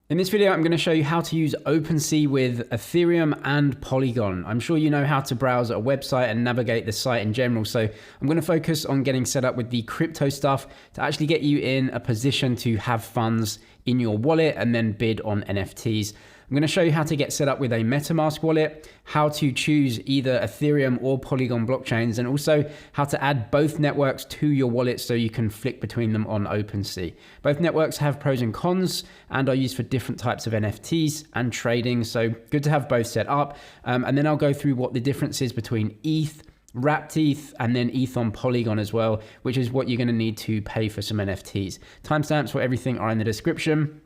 In this video, I'm going to show you how to use OpenSea with Ethereum and Polygon. I'm sure you know how to browse a website and navigate the site in general, so I'm going to focus on getting set up with the crypto stuff to actually get you in a position to have funds in your wallet and then bid on NFTs. I'm going to show you how to get set up with a MetaMask wallet, how to choose either Ethereum or Polygon blockchains, and also how to add both networks to your wallet so you can flick between them on OpenSea. Both networks have pros and cons and are used for different types of NFTs and trading, so good to have both set up. And then I'll go through what the difference is between ETH, wrapped ETH, and then ETH on Polygon as well, which is what you're going to need to pay for some NFTs. Timestamps for everything are in the description.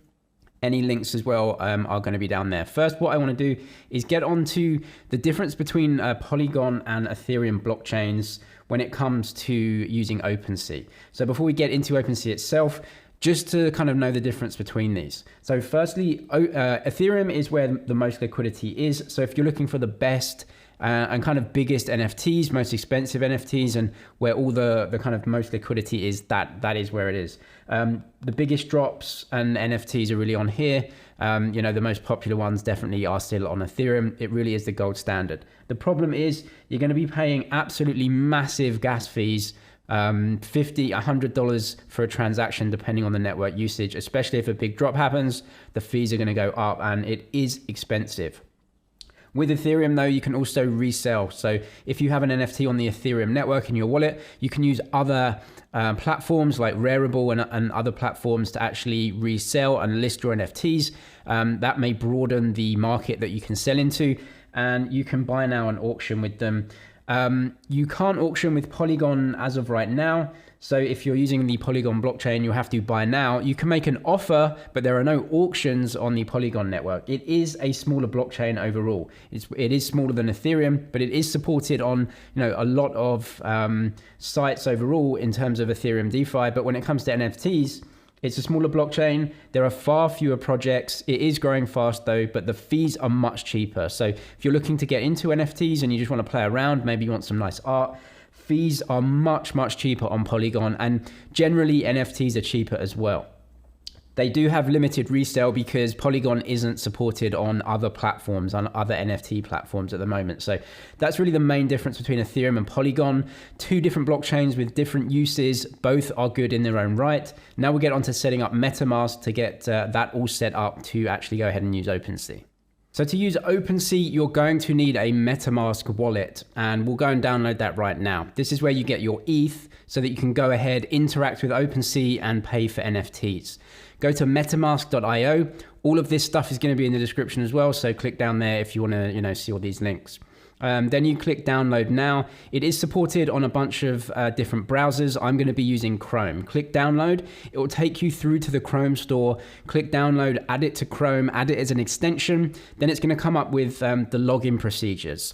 Any links as well are going to be down there. First, what I want to do is get onto the difference between Polygon and Ethereum blockchains when it comes to using OpenSea. So before we get into OpenSea itself, just to kind of know the difference between these. So firstly, Ethereum is where the most liquidity is. So if you're looking for the best and kind of biggest NFTs, most expensive NFTs, and where all the kind of most liquidity is, that is where it is. The biggest drops and NFTs are really on here. You know, the most popular ones definitely are still on Ethereum. It really is the gold standard. The problem is you're going to be paying absolutely massive gas fees, $50, $100 for a transaction, depending on the network usage, especially if a big drop happens, the fees are going to go up and it is expensive. With Ethereum though, you can also resell. So if you have an NFT on the Ethereum network in your wallet, you can use other platforms like Rarible and other platforms to actually resell and list your NFTs. That may broaden the market that you can sell into, and you can buy now and auction with them. You can't auction with Polygon as of right now. So if you're using the Polygon blockchain, you'll have to buy now. You can make an offer, but there are no auctions on the Polygon network. It is a smaller blockchain overall. It is smaller than Ethereum, but it is supported on a lot of sites overall in terms of Ethereum DeFi. But when it comes to NFTs, it's a smaller blockchain. There are far fewer projects. It is growing fast though, but the fees are much cheaper. So if you're looking to get into NFTs and you just want to play around, maybe you want some nice art, fees are much, much cheaper on Polygon, and generally NFTs are cheaper as well. They do have limited resale because Polygon isn't supported on other platforms, on other NFT platforms at the moment. So that's really the main difference between Ethereum and Polygon. Two different blockchains with different uses. Both are good in their own right. Now we'll get on to setting up MetaMask to get that all set up to actually go ahead and use OpenSea. So to use OpenSea, you're going to need a MetaMask wallet, and we'll go and download that right now. This is where you get your ETH so that you can go ahead, interact with OpenSea and pay for NFTs. Go to metamask.io. All of this stuff is going to be in the description as well, so click down there if you want to see all these links. Then you click download now. It is supported on a bunch of different browsers. I'm going to be using Chrome. Click download. It will take you through to the Chrome store. Click download, add it to Chrome, add it as an extension. Then it's going to come up with the login procedures.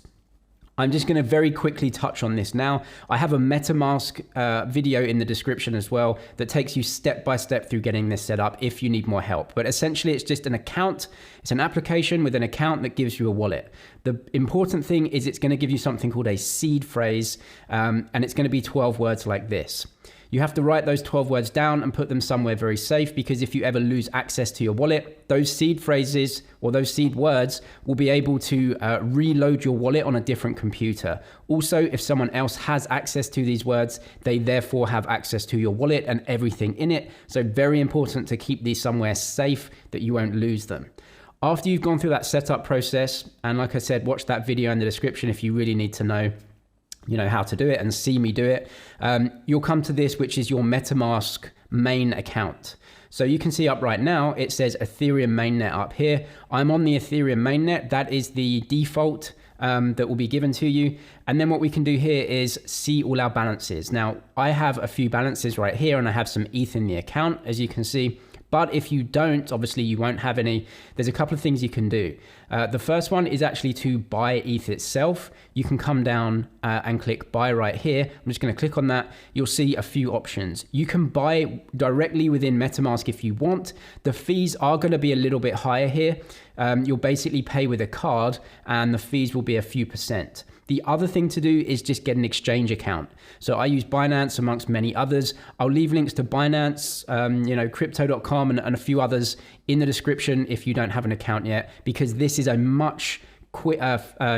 I'm just going to very quickly touch on this now. I have a MetaMask video in the description as well that takes you step by step through getting this set up if you need more help. But essentially, it's just an account. It's an application with an account that gives you a wallet. The important thing is it's going to give you something called a seed phrase, and it's going to be 12 words like this. You have to write those 12 words down and put them somewhere very safe, because if you ever lose access to your wallet, those seed phrases or those seed words will be able to reload your wallet on a different computer. Also, if someone else has access to these words, they therefore have access to your wallet and everything in it. So very important to keep these somewhere safe that you won't lose them. After you've gone through that setup process, and like I said, watch that video in the description if you really need to know how to do it and see me do it. You'll come to this, which is your MetaMask main account. So you can see up right now, it says Ethereum mainnet up here. I'm on the Ethereum mainnet. That is the default that will be given to you. And then what we can do here is see all our balances. Now, I have a few balances right here, and I have some ETH in the account, as you can see. But if you don't, obviously you won't have any. There's a couple of things you can do. The first one is actually to buy ETH itself. You can come down and click buy right here. I'm just going to click on that. You'll see a few options. You can buy directly within MetaMask if you want. The fees are going to be a little bit higher here. You'll basically pay with a card and the fees will be a few percent. The other thing to do is just get an exchange account. So I use Binance amongst many others. I'll leave links to Binance, crypto.com and a few others in the description if you don't have an account yet, because this is a much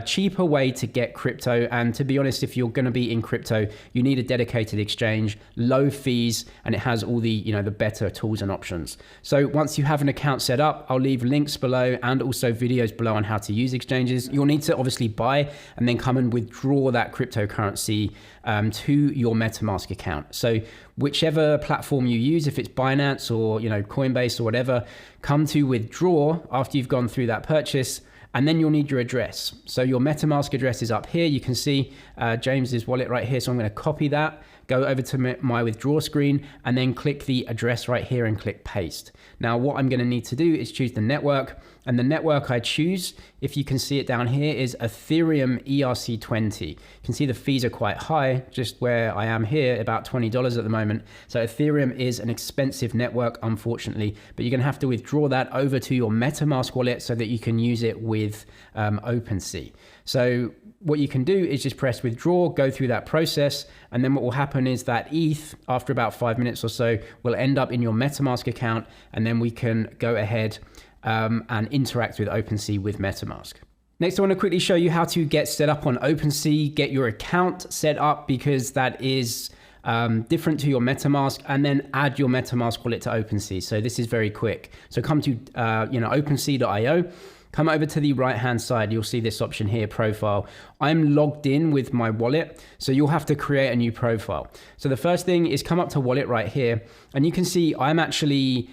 cheaper way to get crypto. And to be honest, if you're going to be in crypto, you need a dedicated exchange, low fees, and it has all the the better tools and options. So once you have an account set up, I'll leave links below and also videos below on how to use exchanges. You'll need to obviously buy and then come and withdraw that cryptocurrency to your MetaMask account. So whichever platform you use, if it's Binance or Coinbase or whatever, come to withdraw after you've gone through that purchase. And then you'll need your address. So your MetaMask address is up here. You can see James's wallet right here. So I'm going to copy that, go over to my withdraw screen, and then click the address right here and click paste. Now, what I'm going to need to do is choose the network. And the network I choose, if you can see it down here, is Ethereum ERC20. You can see the fees are quite high, just where I am here, about $20 at the moment. So Ethereum is an expensive network, unfortunately, but you're going to have to withdraw that over to your MetaMask wallet so that you can use it with OpenSea. So what you can do is just press withdraw, go through that process, and then what will happen is that ETH, after about 5 minutes or so, will end up in your MetaMask account, and then we can go ahead and interact with OpenSea with MetaMask. Next, I want to quickly show you how to get set up on OpenSea, get your account set up, because that is different to your MetaMask, and then add your MetaMask wallet to OpenSea. So this is very quick. So come to OpenSea.io. Come over to the right-hand side, you'll see this option here, profile. I'm logged in with my wallet, so you'll have to create a new profile. So the first thing is come up to wallet right here, and you can see I'm actually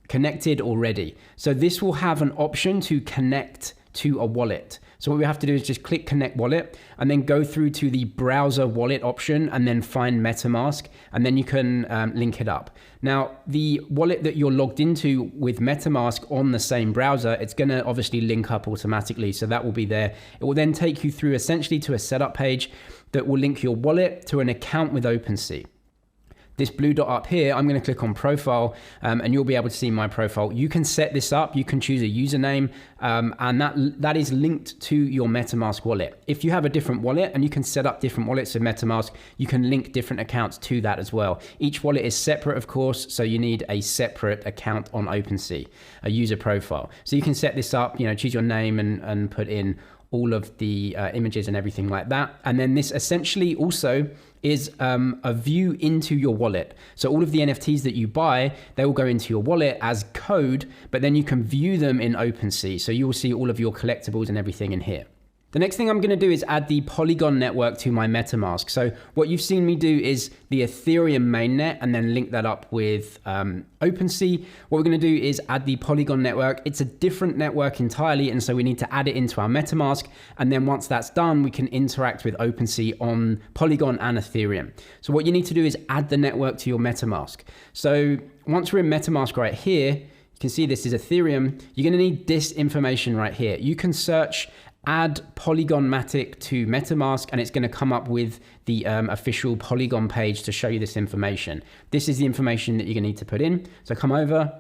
connected already. So this will have an option to connect to a wallet. So what we have to do is just click connect wallet and then go through to the browser wallet option and then find MetaMask, and then you can link it up. Now, the wallet that you're logged into with MetaMask on the same browser, it's going to obviously link up automatically. So that will be there. It will then take you through essentially to a setup page that will link your wallet to an account with OpenSea. This blue dot up here, I'm going to click on profile, and you'll be able to see my profile. You can set this up. You can choose a username, and that is linked to your MetaMask wallet. If you have a different wallet, and you can set up different wallets in MetaMask, you can link different accounts to that as well. Each wallet is separate, of course, so you need a separate account on OpenSea, a user profile. So you can set this up, choose your name and put in all of the images and everything like that. And then this essentially also is a view into your wallet. So all of the NFTs that you buy, they will go into your wallet as code, but then you can view them in OpenSea. So you will see all of your collectibles and everything in here. The next thing I'm going to do is add the Polygon network to my MetaMask. So what you've seen me do is the Ethereum mainnet and then link that up with OpenSea. What we're going to do is add the Polygon network. It's a different network entirely, and so we need to add it into our MetaMask. And then once that's done, we can interact with OpenSea on Polygon and Ethereum. So what you need to do is add the network to your MetaMask. So once we're in MetaMask right here, you can see this is Ethereum. You're going to need this information right here. You can search add Polygon Matic to MetaMask, and it's going to come up with the official Polygon page to show you this information. This is the information that you're going to need to put in. So come over,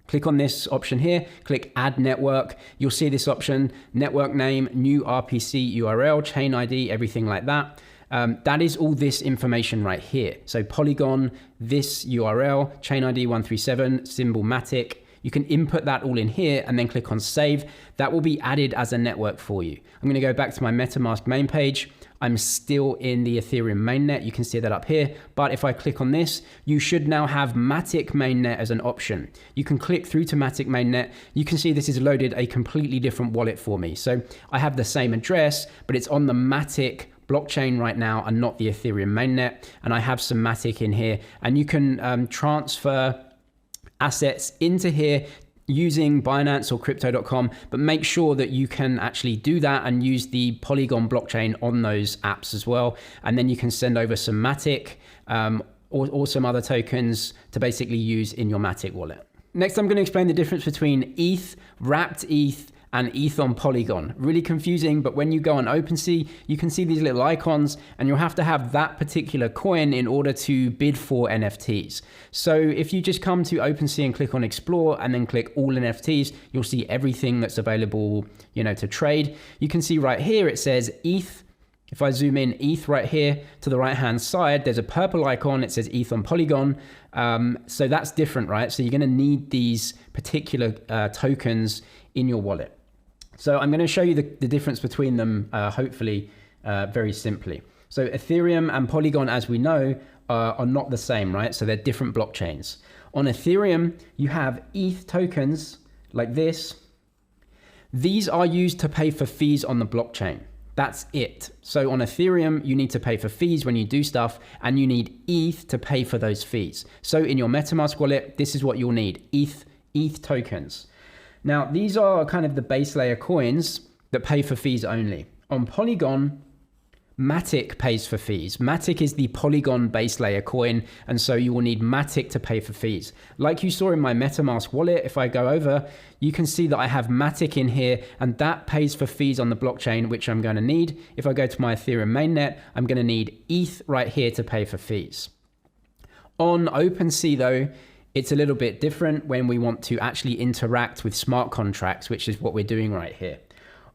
click on this option here, click add network. You'll see this option, network name, new RPC URL, chain ID, everything like that. That is all this information right here. So Polygon, this URL, chain ID 137, symbol Matic. You can input that all in here and then click on save. That will be added as a network for you. I'm going to go back to my MetaMask main page. I'm still in the Ethereum mainnet. You can see that up here. But if I click on this, you should now have Matic mainnet as an option. You can click through to Matic mainnet. You can see this has loaded a completely different wallet for me. So I have the same address, but it's on the Matic blockchain right now and not the Ethereum mainnet. And I have some Matic in here, and you can transfer assets into here using Binance or crypto.com, but make sure that you can actually do that and use the Polygon blockchain on those apps as well. And then you can send over some Matic or some other tokens to basically use in your Matic wallet. Next, I'm going to explain the difference between ETH, wrapped ETH, and ETH on Polygon. Really confusing, but when you go on OpenSea, you can see these little icons, and you'll have to have that particular coin in order to bid for NFTs. So if you just come to OpenSea and click on Explore and then click All NFTs, you'll see everything that's available, to trade. You can see right here, it says ETH. If I zoom in, ETH right here to the right-hand side, there's a purple icon. It says ETH on Polygon. So that's different, right? So you're going to need these particular tokens in your wallet. So I'm going to show you the difference between them, hopefully, very simply. So Ethereum and Polygon, as we know, are not the same, right? So they're different blockchains. On Ethereum, you have ETH tokens like this. These are used to pay for fees on the blockchain. That's it. So on Ethereum, you need to pay for fees when you do stuff, and you need ETH to pay for those fees. So in your MetaMask wallet, this is what you'll need, ETH tokens. Now, these are kind of the base layer coins that pay for fees only. On Polygon, Matic pays for fees. Matic is the Polygon base layer coin, and so you will need Matic to pay for fees. Like you saw in my MetaMask wallet, if I go over, you can see that I have Matic in here, and that pays for fees on the blockchain, which I'm going to need. If I go to my Ethereum mainnet, I'm going to need ETH right here to pay for fees. On OpenSea though, it's a little bit different when we want to actually interact with smart contracts, which is what we're doing right here.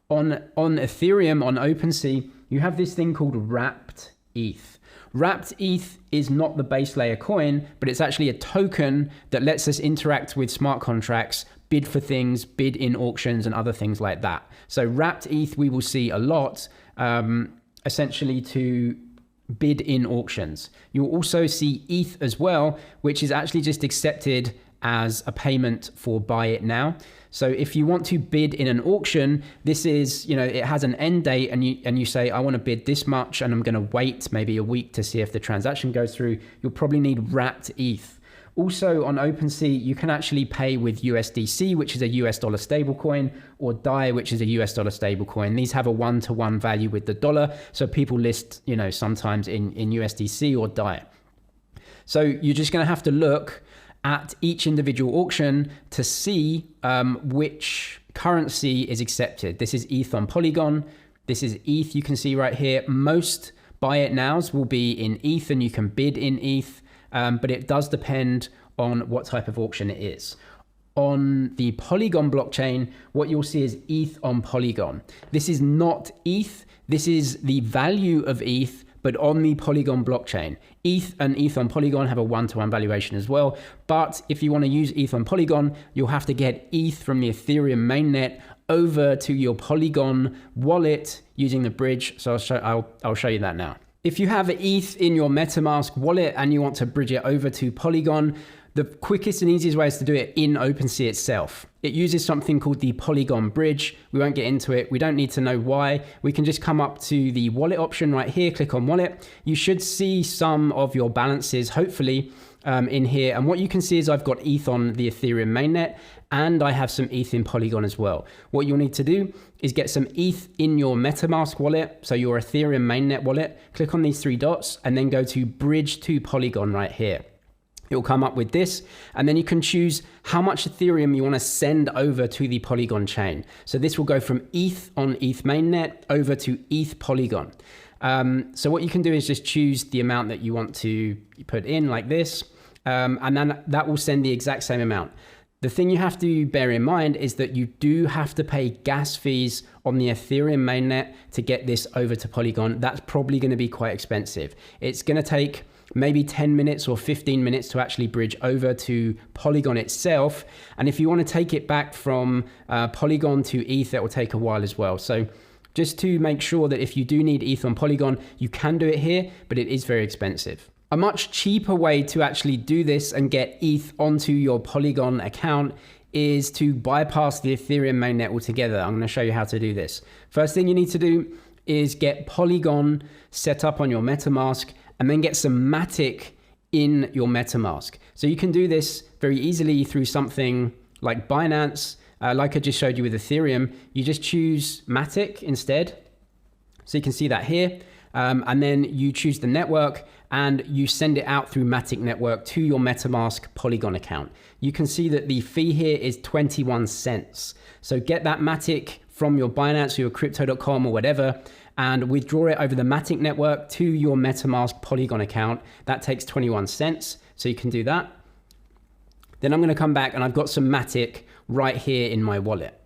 On Ethereum, on OpenSea, you have this thing called wrapped ETH. Wrapped ETH is not the base layer coin, but it's actually a token that lets us interact with smart contracts, bid for things, bid in auctions and other things like that. So wrapped ETH we will see a lot, essentially to bid in auctions. You'll also see ETH as well, which is actually just accepted as a payment for buy it now. So if you want to bid in an auction, this is, it has an end date, and you say, I want to bid this much and I'm going to wait maybe a week to see if the transaction goes through. You'll probably need wrapped ETH. Also on OpenSea, you can actually pay with USDC, which is a US dollar stablecoin, or DAI, which is a US dollar stablecoin. These have a one-to-one value with the dollar. So people list, sometimes in USDC or DAI. So you're just going to have to look at each individual auction to see which currency is accepted. This is ETH on Polygon. This is ETH, you can see right here. Most buy it nows will be in ETH, and you can bid in ETH, but it does depend on what type of auction it is. On the Polygon blockchain, what you'll see is ETH on Polygon. This is not ETH, this is the value of ETH, but on the Polygon blockchain. ETH and ETH on Polygon have a one-to-one valuation as well. But if you want to use ETH on Polygon, you'll have to get ETH from the Ethereum mainnet over to your Polygon wallet using the bridge. So I'll show you that now. If you have ETH in your MetaMask wallet and you want to bridge it over to Polygon, the quickest and easiest way is to do it in OpenSea itself. It uses something called the Polygon bridge. We won't get into it. We don't need to know why. We can just come up to the wallet option right here, click on wallet. You should see some of your balances, hopefully, in here. And what you can see is I've got ETH on the Ethereum mainnet, and I have some ETH in Polygon as well. What you'll need to do is get some ETH in your MetaMask wallet, so your Ethereum mainnet wallet. Click on these three dots and then go to bridge to Polygon right here. It'll come up with this, and then you can choose how much Ethereum you want to send over to the Polygon chain. So this will go from ETH on ETH mainnet over to ETH Polygon. So what you can do is just choose the amount that you want to put in like this, and then that will send the exact same amount. The thing you have to bear in mind is that you do have to pay gas fees on the Ethereum mainnet to get this over to Polygon. That's probably going to be quite expensive. It's going to take maybe 10 minutes or 15 minutes to actually bridge over to Polygon itself. And if you want to take it back from Polygon to ETH, it will take a while as well. So just to make sure that if you do need ETH on Polygon, you can do it here, but it is very expensive. A much cheaper way to actually do this and get ETH onto your Polygon account is to bypass the Ethereum mainnet altogether. I'm going to show you how to do this. First thing you need to do is get Polygon set up on your MetaMask, and then get some Matic in your MetaMask. So you can do this very easily through something like Binance. Like I just showed you with Ethereum, you just choose Matic instead. So you can see that here. And then you choose the network, and you send it out through Matic Network to your MetaMask Polygon account. You can see that the fee here is 21 cents. So get that Matic from your Binance or your crypto.com or whatever, and withdraw it over the Matic Network to your MetaMask Polygon account. That takes 21 cents, so you can do that. Then I'm going to come back and I've got some Matic right here in my wallet.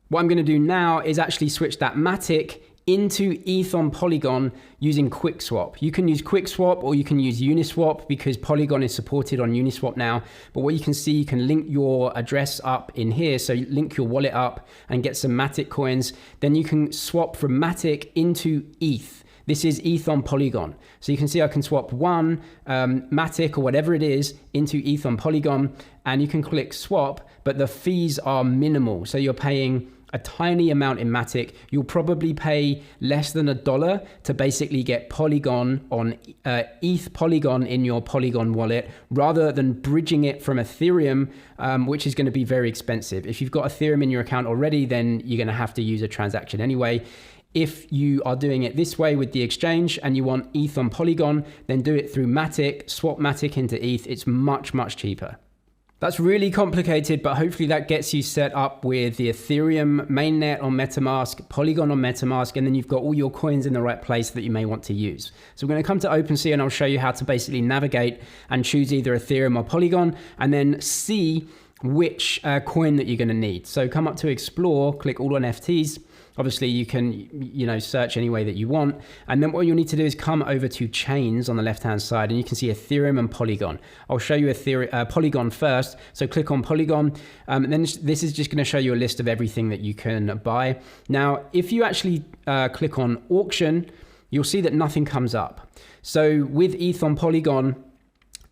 What I'm going to do now is actually switch that Matic into ETH on Polygon using QuickSwap. You can use QuickSwap or you can use Uniswap because Polygon is supported on Uniswap now. But what you can see, you can link your address up in here. So you link your wallet up and get some Matic coins. Then you can swap from Matic into ETH. This is ETH on Polygon. So you can see I can swap one Matic or whatever it is into ETH on Polygon, and you can click swap, but the fees are minimal. So you're paying a tiny amount in Matic. You'll probably pay less than $1 to basically get Polygon on ETH Polygon in your Polygon wallet, rather than bridging it from Ethereum, which is going to be very expensive. If you've got Ethereum in your account already, then you're going to have to use a transaction anyway. If you are doing it this way with the exchange and you want ETH on Polygon, then do it through Matic, swap Matic into ETH. It's much, much cheaper. That's really complicated, but hopefully that gets you set up with the Ethereum mainnet on MetaMask, Polygon on MetaMask, and then you've got all your coins in the right place that you may want to use. So we're going to come to OpenSea and I'll show you how to basically navigate and choose either Ethereum or Polygon, and then see which coin that you're going to need. So come up to Explore, click All on NFTs. Obviously, you can, search any way that you want. And then what you'll need to do is come over to chains on the left-hand side, and you can see Ethereum and Polygon. I'll show you Polygon first. So click on Polygon. And then this is just going to show you a list of everything that you can buy. Now, if you actually click on auction, you'll see that nothing comes up. So with ETH on Polygon,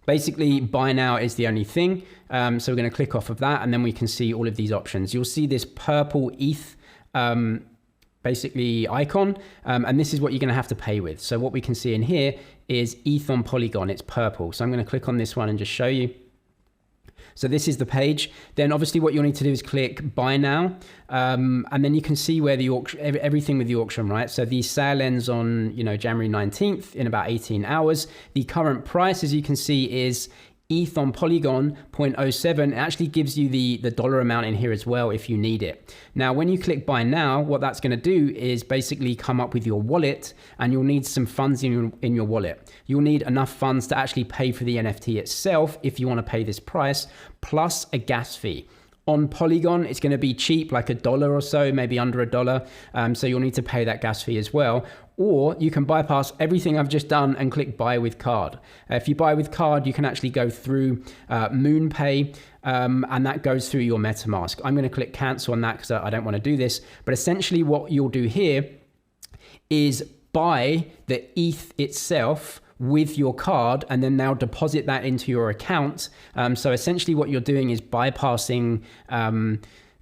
basically, buy now is the only thing. So we're going to click off of that, and then we can see all of these options. You'll see this purple ETH basically icon, and this is what you're going to have to pay with. So what we can see in here is ETH on Polygon. It's purple. So I'm going to click on this one and just show you. So this is the page. Then obviously what you'll need to do is click buy now, and then you can see where the auction, everything with the auction, right? So the sale ends on January 19th in about 18 hours. The current price, as you can see, is ETH on Polygon 0.07. It actually gives you the dollar amount in here as well if you need it. Now, when you click buy now, what that's going to do is basically come up with your wallet, and you'll need some funds in your wallet. You'll need enough funds to actually pay for the NFT itself if you want to pay this price, plus a gas fee. On Polygon, it's going to be cheap, like $1 or so, maybe under $1. So you'll need to pay that gas fee as well. Or you can bypass everything I've just done and click buy with card. If you buy with card, you can actually go through MoonPay, and that goes through your MetaMask. I'm going to click cancel on that because I don't want to do this. But essentially what you'll do here is buy the ETH itself with your card, and then now deposit that into your account. So essentially what you're doing is bypassing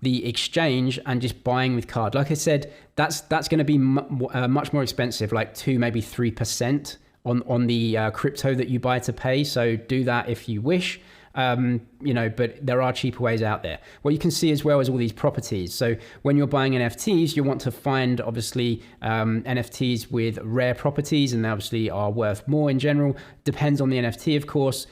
the exchange and just buying with card. Like I said, that's going to be much more expensive, like 2, maybe 3% on the crypto that you buy to pay. So do that if you wish. But there are cheaper ways out there. What you can see as well is all these properties. So when you're buying NFTs, you want to find obviously NFTs with rare properties, and they obviously are worth more in general. Depends on the NFT, of course.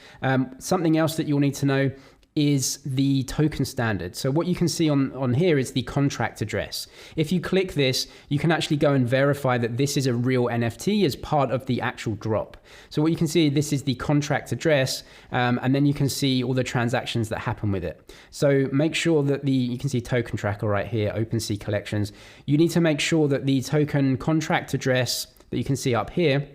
Something else that you'll need to know is the token standard. So what you can see on here is the contract address. If you click this, you can actually go and verify that this is a real NFT as part of the actual drop. So what you can see, this is the contract address, and then you can see all the transactions that happen with it. So make sure that you can see token tracker right here, OpenSea collections. You need to make sure that the token contract address that you can see up here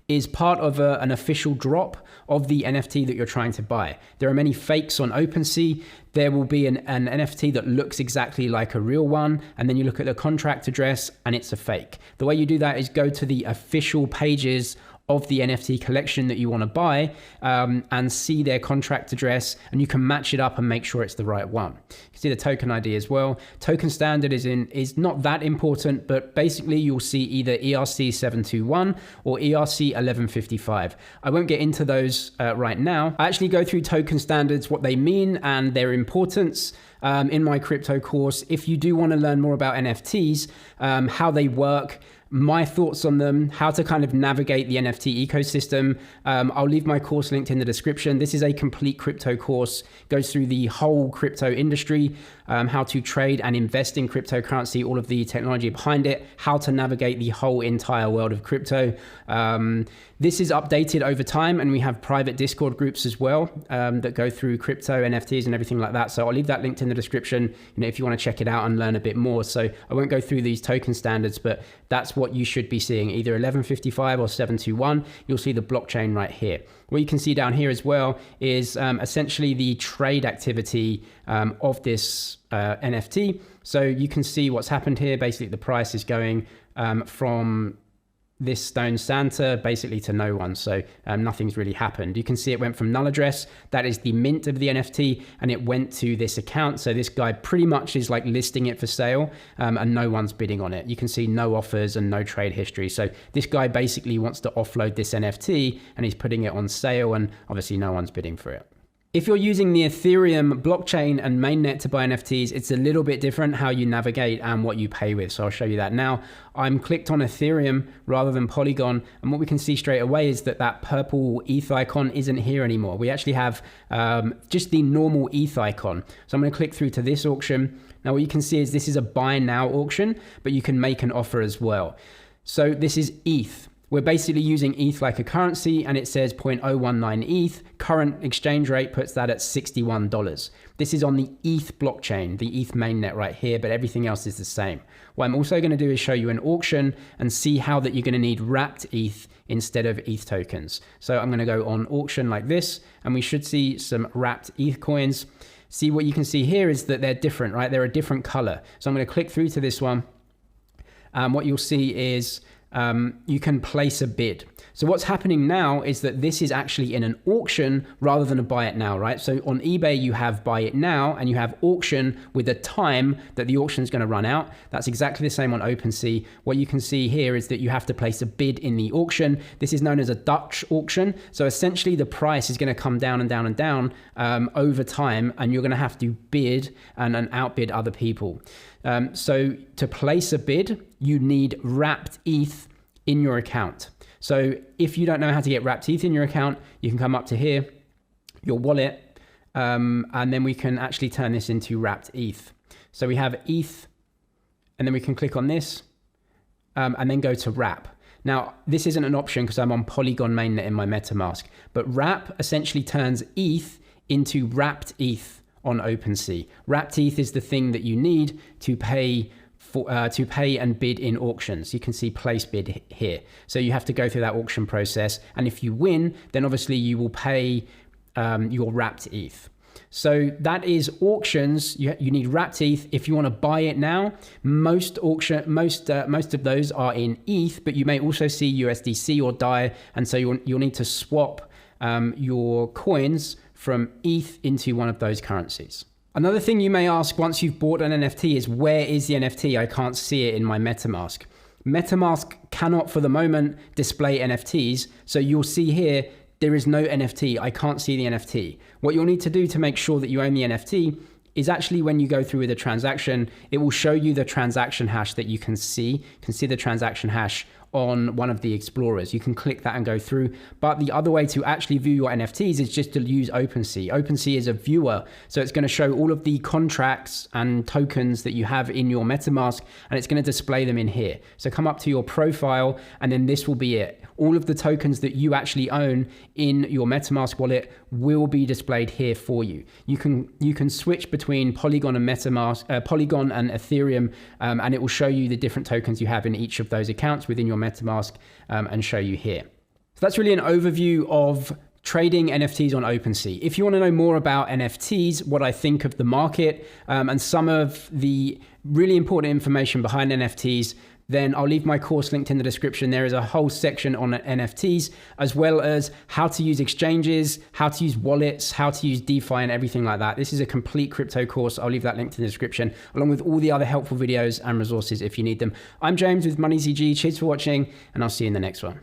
is part of an official drop of the NFT that you're trying to buy. There are many fakes on OpenSea. There will be an NFT that looks exactly like a real one, and then you look at the contract address and it's a fake. The way you do that is go to the official pages of the NFT collection that you want to buy, and see their contract address, and you can match it up and make sure it's the right one. You can see the token ID as well. Token standard is not that important, but basically you'll see either ERC 721 or ERC 1155. I won't get into those right now. I actually go through token standards, what they mean and their importance in my crypto course. If you do want to learn more about NFTs, how they work, my thoughts on them, how to kind of navigate the NFT ecosystem. I'll leave my course linked in the description. This is a complete crypto course, goes through the whole crypto industry, how to trade and invest in cryptocurrency, all of the technology behind it, how to navigate the whole entire world of crypto. This is updated over time, and we have private Discord groups as well that go through crypto, NFTs, and everything like that. So I'll leave that linked in the description, if you want to check it out and learn a bit more. So I won't go through these token standards, but that's what you should be seeing, either 1155 or 721. You'll see the blockchain right here. What you can see down here as well is essentially the trade activity of this NFT. So you can see what's happened here. Basically, the price is going from this stone Santa basically to no one. So nothing's really happened. You can see it went from null address, that is the mint of the NFT, and it went to this account. So this guy pretty much is like listing it for sale, and no one's bidding on it. You can see no offers and no trade history. So this guy basically wants to offload this NFT and he's putting it on sale, and obviously no one's bidding for it. If you're using the Ethereum blockchain and mainnet to buy NFTs, it's a little bit different how you navigate and what you pay with. So I'll show you that now. I'm clicked on Ethereum rather than Polygon. And what we can see straight away is that that purple ETH icon isn't here anymore. We actually have just the normal ETH icon. So I'm going to click through to this auction. Now what you can see is this is a buy now auction, but you can make an offer as well. So this is ETH. We're basically using ETH like a currency, and it says 0.019 ETH. Current exchange rate puts that at $61. This is on the ETH blockchain, the ETH mainnet right here, but everything else is the same. What I'm also going to do is show you an auction and see how that you're going to need wrapped ETH instead of ETH tokens. So I'm going to go on auction like this, and we should see some wrapped ETH coins. See, what you can see here is that they're different, right? They're a different color. So I'm going to click through to this one. What you'll see is you can place a bid. So what's happening now is that this is actually in an auction rather than a buy it now, right? So on eBay, you have buy it now and you have auction with a time that the auction is going to run out. That's exactly the same on OpenSea. What you can see here is that you have to place a bid in the auction. This is known as a Dutch auction. So essentially the price is going to come down and down and down over time, and you're going to have to bid and outbid other people. So to place a bid, you need wrapped ETH in your account. So if you don't know how to get wrapped ETH in your account, you can come up to here, your wallet, and then we can actually turn this into wrapped ETH. So we have ETH, and then we can click on this, and then go to wrap. Now, this isn't an option because I'm on Polygon mainnet in my MetaMask, but wrap essentially turns ETH into wrapped ETH on OpenSea. Wrapped ETH is the thing that you need to pay and bid in auctions. You can see place bid here. So you have to go through that auction process, and if you win, then obviously you will pay your wrapped ETH. So that is auctions. You need wrapped ETH. If you want to buy it now, most of those are in ETH, but you may also see USDC or DAI, and so you'll need to swap your coins from ETH into one of those currencies. Another thing you may ask once you've bought an NFT is, where is the NFT? I can't see it in my MetaMask. MetaMask cannot for the moment display NFTs. So you'll see here, there is no NFT. I can't see the NFT. What you'll need to do to make sure that you own the NFT is actually when you go through with a transaction, it will show you the transaction hash that you can see. You can see the transaction hash on one of the explorers. You can click that and go through. But the other way to actually view your NFTs is just to use OpenSea. OpenSea is a viewer. So it's going to show all of the contracts and tokens that you have in your MetaMask, and it's going to display them in here. So come up to your profile, and then this will be it. All of the tokens that you actually own in your MetaMask wallet will be displayed here for you. You can switch between Polygon and MetaMask, Polygon and Ethereum, and it will show you the different tokens you have in each of those accounts within your MetaMask, and show you here. So that's really an overview of trading NFTs on OpenSea. If you want to know more about NFTs, what I think of the market, and some of the really important information behind NFTs, then I'll leave my course linked in the description. There is a whole section on NFTs, as well as how to use exchanges, how to use wallets, how to use DeFi and everything like that. This is a complete crypto course. I'll leave that linked in the description, along with all the other helpful videos and resources if you need them. I'm James with MoneyZG. Cheers for watching, and I'll see you in the next one.